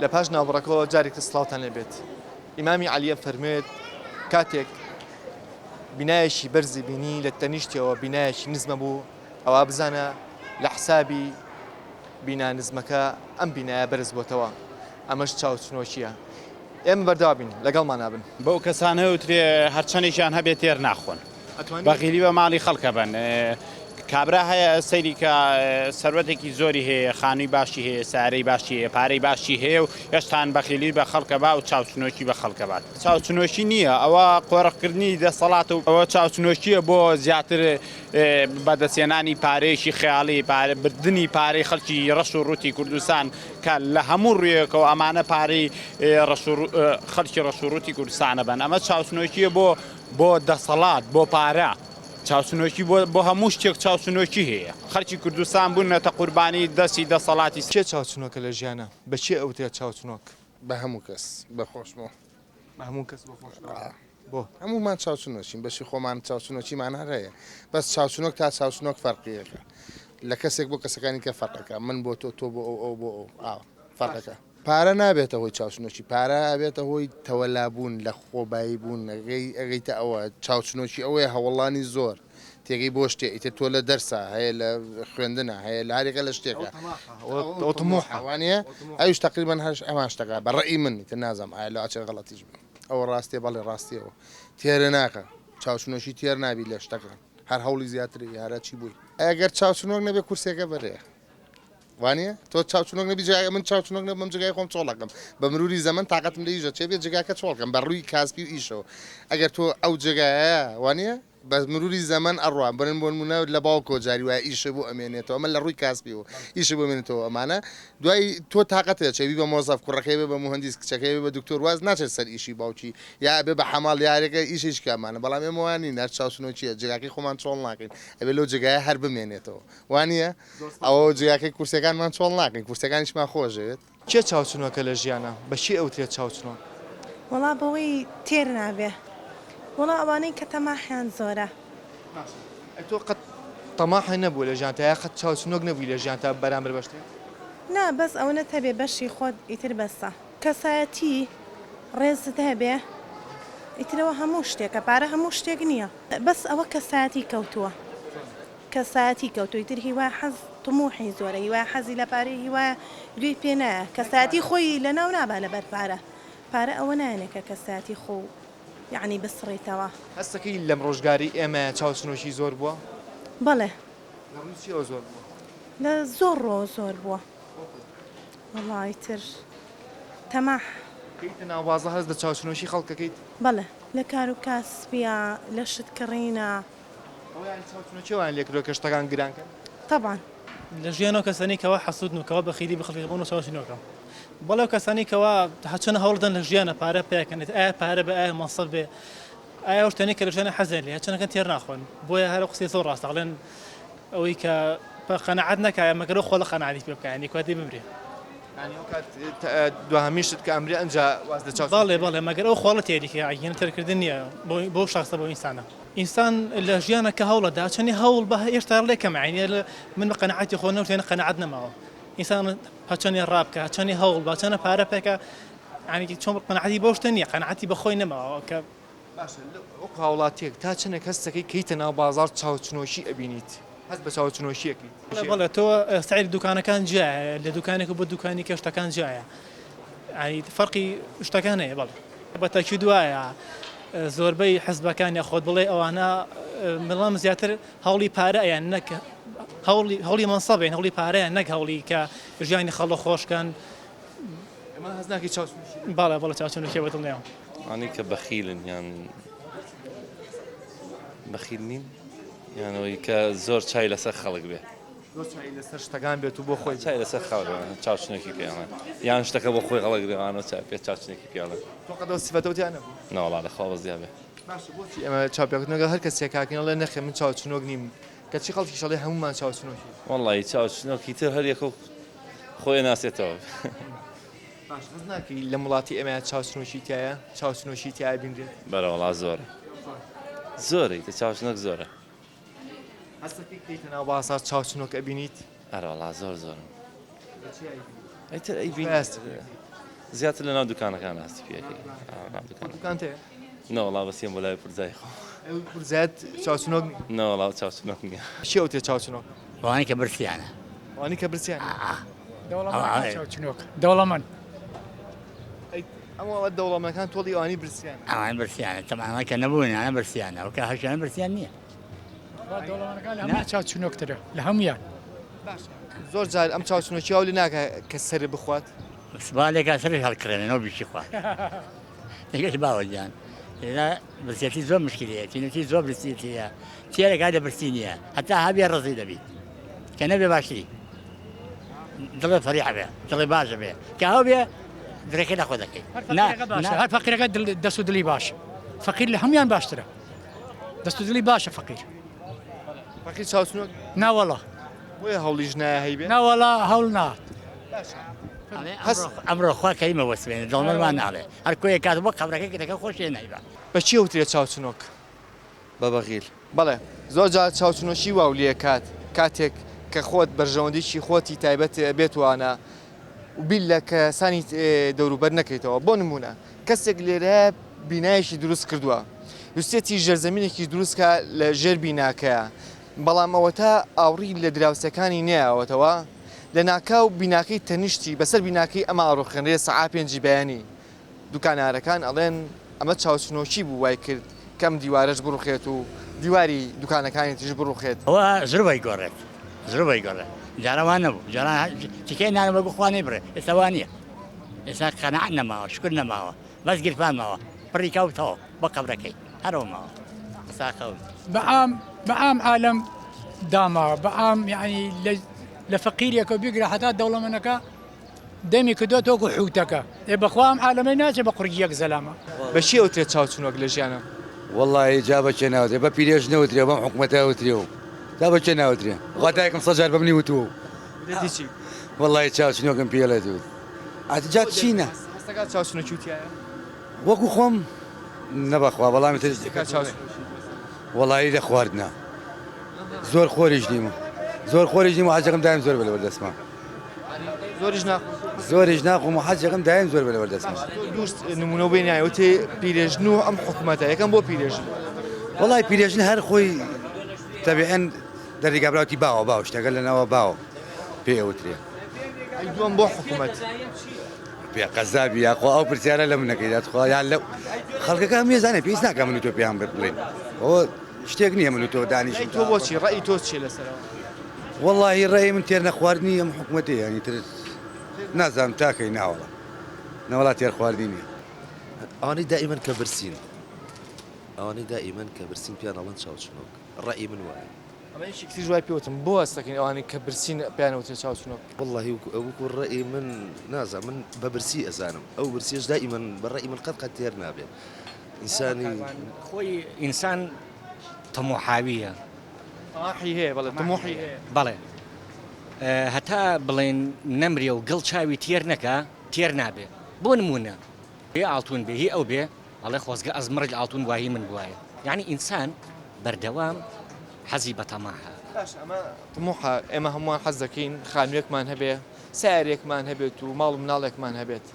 لە پاش ناوبڕەکەەوە جارێک سڵاوتان لێبێت ئیمامی عەلیە فەرمێت کاتێک بینایەکی بەرزی بینی لە تەنیشتەوە بینایەکی نزمە بوو ئەوە بزانە لە حسابی بینا نزمەکە ئەم بینایە بەرز بۆتەوە ئەمەش چاوچنۆکیە ئێمە بەردەوابین لەگەڵمان نابن بەو کەسانە وترێ هەرچەندێکیان هەبێت تێر ناخۆن بەغیلی بە ماڵی خەڵکە بن کابرا هەیە سەیری کە سەروەتێکی زۆری هەیە خانووی باشی هەیە سارەی باشی هەیە پارەی باشی هەیە و هێشتان بەخیلی بە خەڵکە با و چاوچنۆکی بە خەڵکە بات چاوچنۆکی نییە ئەوە قۆڕەقکردنی دەسەڵات و ئەوە چاوچنۆکیە بۆ زیاتر بەدەستێنانی پارەیەکی خەیاڵی بردننی پارەی خەڵکی ڕەش و ڕووتی کوردستان کە لە هەموو ڕوویەکەەوە ئەمانە پارەی خەڵکی ڕەش و ڕووتی کوردستانە بن ئەمە چاوچنۆکیە بۆ دەسەڵات بۆ پارە چاوچنۆکی بۆ هەموو شتێک چاوچنۆکی هەیە خەڵکی کوردستان بوونەتە قوربانی دەستی دەسەڵاتی چێ چاوچنۆکە لە ژیانە بەچێ ئەوتێت چاوچنۆک بە هەموو کەس بەخۆشمەوە هەموو کەس بۆ هەمومان چاوچنۆچین بەشی خۆمان چاوچنۆچیمان هەیە بەس چاوچنۆک تا چاوچنۆک فەرقیەکە لە کەسێک بۆ کەسەکانی کە فەرقەکە من بۆ تۆ بۆ ئەو بۆ ئەو فەرقەکە پارە نابێتە هۆی چاوچنۆکی پارە ئەبێتە هۆی تەوەلابوون لە خۆبایی بوون ئەگەیتە ئەوە چاوچنۆکی ئەوەیە هەوڵانی زۆر تێگەی بۆ شتێ ئیتر تۆ لە دەرسا هەیە لە خوێندنە هەیە لە هەرێکە لە شتێکە ئەوانە ئەوش تقریبان هەرش ئەمان شتەکە بە ڕێی من تر نازانم ئایا لە ئاچێ غەڵەتیش بن ئەوە ڕاستیە بەڵێ ڕاستیەوە تێرە ناکە چاوچنۆکی تێر نابی لە شتەکان هەر هەوڵی زیاتری هەرە چی بووی ئەگەر چاوچنۆک نەبێ کورسێکە بەرەیە وانە تۆ چاوچنۆک نەبی جای من چاوچنۆک نەبم جگای خۆم چۆڵەکەم بە مروری زەمن تااقەتم لە ئیژە چێ بێت جگاکە چۆڵکەم بە ڕووی کاسپی و ئیشەوە ئەگەر تۆ ئەو جگایە وانە بە مروری زەمن ئەڕوان برن بۆ نمونە لە باوکۆ جاری وایە ئیشە بۆ ئەمێنێتەوە ئەمە لە ڕووی کاسپی و ئیشە بۆ مێنێتەوە ئەمانە دوای تۆ تااقەتە چێبی بە مۆزەف کوڕەکەی بێ بە مهندیس کچەکەی بە دکتۆر واز ناچێت سەر ئیشی باوکی یا بێ بە حەماڵ یارێکە ئیشش کامانە بەڵام ئێمەوانی نەر چاوچنۆکیە جگاکەی خۆمان چۆڵ ناکەین ئەبێ لەو جگایە هەر بمێنێتەوە وانە ئەوە جگاکەی کورسەکانمان چۆڵ ناکەین کورسەکانیشمان خۆشێت چێ چاوچنۆکە لە ژیانە بەچی ئەوتێت چاوچنۆک وڵا بەوەی تێر نابێ وڵا ئەوانەی کە تەماحیان زۆرە تۆ قەت تەماحی نەبوو لە ژیانتە یا قەت چاوچنۆک نەبووی لە ژیانتە بەرامبەر بە شتێک نا بەس ئەوەنە هەبێ بەشی خۆت ئیتر بەسە کەسایەتی ڕێزت هەبێ ئیترەوە هەموو شتێکە پارە هەموو شتێک نییە بەس ئەوە کەسایەتی کەوتووە کەسایەتی کەوتووی ئیتر هیوا حەز تموحی زۆرە هیوا حەزی لە پارەی هیوا دوی پێ نایە کەسایەتی خۆی لە ناو نابا لەبەر پارە ئەوە نایەنێ کە کەسایەتی خۆ یعنی بسڕیتەوە هەستەکەی لەم ڕۆژگاری ئێمە چاوچنۆکی زۆر بووە بەڵێ زۆر بووە لە زۆر ڕۆ زۆر بووە وڵی تر تەماح ناوازە هەست لە چاوچنۆشی خەڵکەکەیت بەڵێ لە کار و کاسپیە لە شتکڕینە چاوچنۆکیوان لێکرۆ کە شتەکان گرانکەن طبعاً لە ژیانەوە کەسانی کەوا حەسوودن و کەوا بەخیلی بخەڵکی بوون و چاوچنۆکە بەڵێو کەسانی کەوا هەچەنە هەوڵدەن لە ژیانە پارە پێکەنێت ئایا پارە بە ئایا مەسەڵ بێ ئایا شتێنی کە لە ژیانە حەزێن لێ هەچەنەکەن تێر ناخۆن بۆیە هەرە قسەی زۆر ڕاستەڵێن ئەوەی کە قەنەعەت نەکایە مەگەر خۆ لە قەنەعەتی پێ بکەیانی کواتی بمرێ دوهەمیشت کە ئەمری ئەنجا واز لە چاوچنۆک بەڵێ مەگەر ئەو خۆڵە تێریکە ئاگینە تێرکردن نییە بۆ شخصە بۆ ئینسانە ئینسان لە ژیانە کە هەوڵەدا چەنی هەوڵ بە هێشتا لێکەم عینە من بە قەنەعەتی خۆ نەوتێنە قەنەعەت نەماوە ئینسان هەچەنی ڕابکە هەچەنی هەوڵ بە چەنە پارە پێکە ینی چۆن قەنەعەتی بۆ شتە نییە قەنەعەتی بەخۆی نەماوە کە وەکو هاوڵاتیەک تا چنە کەسەکەی کەیتە ناو بازار چاوچنۆشی ئەبینیت هەست بە چاوچنۆشیەکەی بەڵێ تۆ سعی دوکانەکان جایە لە دوکانێک بۆ دوکانی کە شتەکان جایە ینی فەرقی شتەکان هەیە بەڵێ بەتەکی دوایە زۆربەی حزبەکانی خۆت بڵێ ئەوانە مەڵام زیاتر هەوڵی پارە ئەیان نەکە هەوڵی مەنسەبێن هەوڵی پارەیان نەک هەوڵی کە ژیانی خەڵە خۆشکەن هەزناکی چاوچنۆشی بەڵێ چاوچنۆکی بە دڵنیام ئەوانەی کە بەخیلن یان بەخیل نین یانەوەی کە زۆر چای لەسەر خەڵک بێ زۆر چای لەسەر شتەکان بێت و بۆ خۆی چای لەسەر خەڵک چاوچنۆکی پێیانە یان شتەکە بۆ خۆی خەڵک بێوانە چای پێ چاوچنێکی پیاڵە تۆ قەدەوە سیفەتەوتیان نەبوو ناوەڵا لە خۆ بەزیا بێ بۆچی ئێمە چاوپێکردنەوە هەر کەسێک کاکەین لە نەخێ من چاوچنۆک نیم کە چی خەڵکی شەڵێ هەمومان چاوچنۆکی وەڵی چاوچنۆکی تر هەر یەکە خۆی ناسێتەوە هەز ناکەی لە وڵاتی ئێمە چاوچنۆشی تایە چاوچنۆشی تایە بینرێت بەرەوەڵا زۆرە زۆرە تە چاوچنۆک زۆرە هەستەکەی کەیتە ناو بازار چاوچنۆک ئەبینیت ئەرەوەڵا زۆر زۆرم ئەیتر ئەیبین بەست. زیاتر لە ناو دوکانەکان هەستی پێەکەی ناو دوکان دوکان تێ نەوەڵا بەسیێن بۆ لای پرزای خۆ زیاد چاوچنۆک نەوەڵا چاوچنۆک نییە چی ئەو تێ چاوچنۆک وانی کە برسیانە وانی کە برسیان دەوڵەمەند ئەمەوە دەوڵەمەکان تۆڵی ئەوانی برسیان ئەوان برسیانە تەماما کە نەبوونیانە برسیانە ئەو کە هەشیان برسیان نییە دەوڵەمەندەکان لە هەموو چاوچنۆکترە لە هەمویان زۆر جار ئەم چاوچنۆکی ئەو لە ناکە کە سەر بخوات سوالێکا سەرش هەڵکڕێنەوە بیشی خوا دەگەش باوەجیان لێرە برسێتی زۆر مشکلەیە تینەتی زۆر برسیەتەیە تێرەکا دە برسی نییە هەتا هەبێ ڕزی دەبیت کە نەبێ باشی دڵێ فەریح بێ دڵێ باشە بێ کە هەو بێ درێکە لە خۆ دەکەیت هەر فەقیرەکە دەست و دڵی باشە فەقیر لە هەمویان باشترە دەست و دڵی باشە فەقیر فەقیر چاوچنۆک ناوەڵە بۆیە هەوڵیش نایە هەیبێ ناوەڵە هەوڵ نات ئەمڕۆ خوا کەریمە وەسوێنێ دڵمەمان ناڵێ هەر کۆیە کات بۆ قەبرەکەی کە دەکە خۆشیێ نایبا بە چی ئەوترێت چاوچنۆک بە بەغیل بەڵێ زۆر جار چاوچنۆشی واو لێ کاتێک کە خۆت بەرژەوەندێکی خۆتی تایبەت بێت وانە وبیل لە کەسانی دەوروبەر نەکەیتەوە بۆ نمونە کەسێک لێرە بینایەکی دروست کردووە وستێتی ژێرزەمینێکی دروستکە لە ژێر بیناکەیە بەڵام ئەوە تا ئاوڕی لە دراوسەکانی نەیەوەتەوە لە ناکاو بیناکەی تەنیشتی بەسەر بیناکەی ئەمە ئاڕۆخێنرێ سەعا پێنجی بەیانی دوکانارەکان ئەڵێن ئەمە چاوچنۆکی بوو وای کرد کەم دیوارەش بڕوخێت و دیواری دوکانەکانی تیش بڕوخێت ئەوە زربەی گۆڕێت زربەی گۆڕێت جارەوان نەبوو جاران تکەی نانەوە بخوانەی بڕێ ئێستا نییە ئێستا قەنەعەت نەماوە شکر نەماوە بەس گیرفان ماوە پڕی کەوتەوە بە قەبرەکەی هەرەوە ماوە ئێستا خەوت بەعام عالم داماوە بەعام یعنی لە فەقیرێکە بیگرە هەتا دەوڵەمەندەکە دەمی کردووە تۆکو حوتەکە ئێ بەخوام عالەمەی ناچێ بە قورگیەک زەلامە بە چی ئەوترێت چاوچنۆک لە ژیانە والله جا بچه ناوترێ بە پیرێژ نەوترێ بەم حکومەتە وترێ و تا بچه ناوترێ غاتایکم سەجار بەمنی وتووە دەتی چی والله چاوچنۆکم پێ لە دوت ئاتجات چینە هەستەکە چاوچنۆکی وتیایە وەکو خۆم نەبەخوا بەڵامی تر وڵی لە خواردنا زۆر خۆریش نیمە زۆر خۆریش نیم و حەجەکەم دایم زۆر بە لەوەردەسما زۆریش ناخ زۆریش ناخۆم و حەجەکەم دایم زۆر بە لەوەردەسما دوست نمونە بینایە وتێ پیرێژن و ئەم حکوومەتە یەکەم بۆ پیرێژن وڵی پیرێژن هەر خۆی تەبیعەن دەریگا براوتی باوە باو شتەکە لەنەوە باوە پێ ئەوترێ دووەم بۆ حکوومەت پێ قەزابی یاخوا ئەو پرسیارە لە منەکەیدات خوا یان لەو خەڵکەکە مێزانێ پێویست ناکە من و تۆ پێیان بڵێن ئەوە شتێک نییە من و تۆ دانیش تۆ بۆچی ڕێی تۆ چێ لەسەرەوە والله ڕێی من تێر نەخواردنی ئەم حکوومەتێ ینی تر نازانم تاکەی ناوەڵە نەوەڵات تێر خواردنی نییە ئەوانەی دائیمەن کە برسین ئەوانەی دائیمەن کە برسین پیان ئەڵەن چاوچنۆک ڕێی من وایە ئەمە یەکێکی دوای پێوتم بۆ هەستەکەین ئەوانەی کە برسین پیانەوتێت چاوچنۆک والله وەکو ڕێی من نازە من بە برسی ئەزانم ئەو برسیش دائیمەن بە ڕێی من قەت تێر نابێت ئینسانی خۆی ئینسان تەمۆحاویە طموحی هەیە بەڵێ طموحی هەیە بەڵێ هەتا بڵێن نەمرێ و گڵ چاوی تێر نەکە تێر نابێ بۆ نمونە بێ ئاڵتون بێ هی ئەو بێ ئەڵێ خۆزگە ئەزمڕج ئاڵتون وایی من بواە یعنی ئینسان بەردەوام حەزی بە تەماحە ئەمە طموحە ئێمە هەمووان حەز دەکەین خانوویەکمان هەبێ سارێکمان هەبێت و ماڵ و مناڵێکمان هەبێت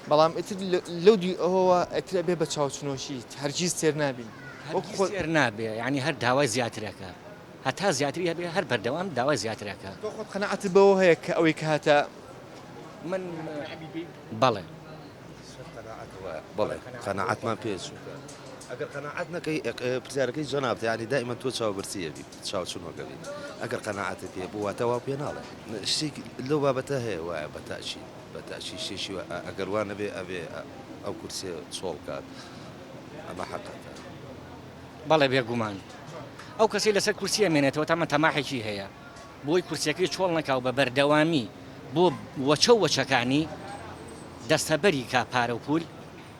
بەڵام ئیتر لەو دی ئەوەوە ئەترە بێ بە چاوچنۆشی هەرگیز تێر نابین تێر نابێ ینی هەر داوای زیاترەکە هەتا زیاتری هەبێ هەر بەردەوام داوای زیاترەکە تۆ خۆت قەنەعەتت بەوە هەیە کە ئەوەی کە هاتە من بەڵێ بەڵێ قەنەعەتمان پێچوو ئەگەر قەنەعەت نەکەی پرسیارەکەی جۆ نابێت ینی دائیمەن تۆ چاوبرسیە بی چاوچنۆکە بی ئەگەر قەنەعەتت پێ بواتەوا پێ ناڵێ شتێک لەو بابەتە هەیە وایە بەتاچی شێشی ئەگەر وان نەبێ ئەبێ ئەو کورسێ چۆڵ کات ئەمە حەقەتە بەڵێ بێگومان ئەو کەسی لەسەر کورسیە مێنێتەوە تامە تەماحێکی هەیە بۆی کورسەکەی چۆڵ نەکاو بە بەردەوامی بۆ وەچەکانی دەستەبەری کا پارە و پول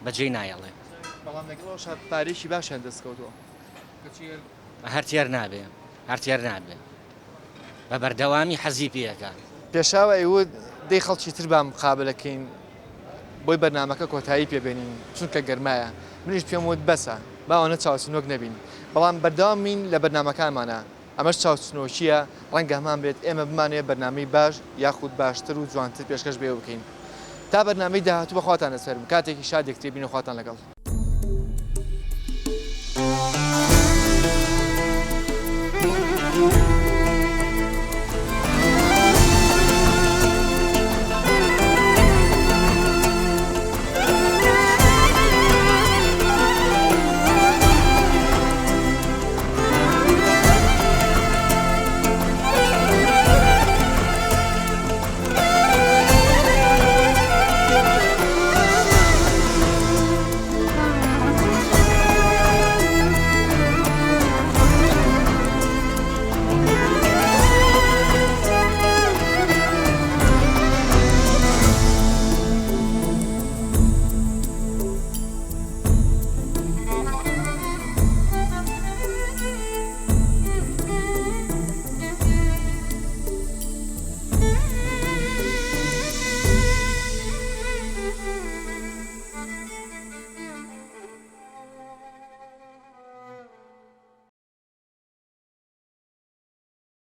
بەجێ نایەڵێ بەڵام لەگەڵەوە شاد پارێکی باشیان دەستکەوتەوە هەرتێر نابێ هەرتێر نابێ بە بەردەوامی حەزی پێەکە پێشاوە ئەیوە دەی خەڵکی تر بام مقابلەکەین بۆی بەرنامەکە کۆتایی پێبێنین چونکە گەرمایە منیش پێم وت بەسە باوانە چاوچنۆک نەبین بەڵام بەردەوامین لە بەرنامەکانمانە ئەمەش چاوچنۆکیە ڕەنگە هەمان بێت ئێمە بمانێت بەرنامەی باش یاخود باشتر و جوانتر پێشکەش بێ بکەین تا بەرنامەی داهاتوو بەخواتان لەسەرم کاتێکی شادێک تێبینە خواتان لەگەڵ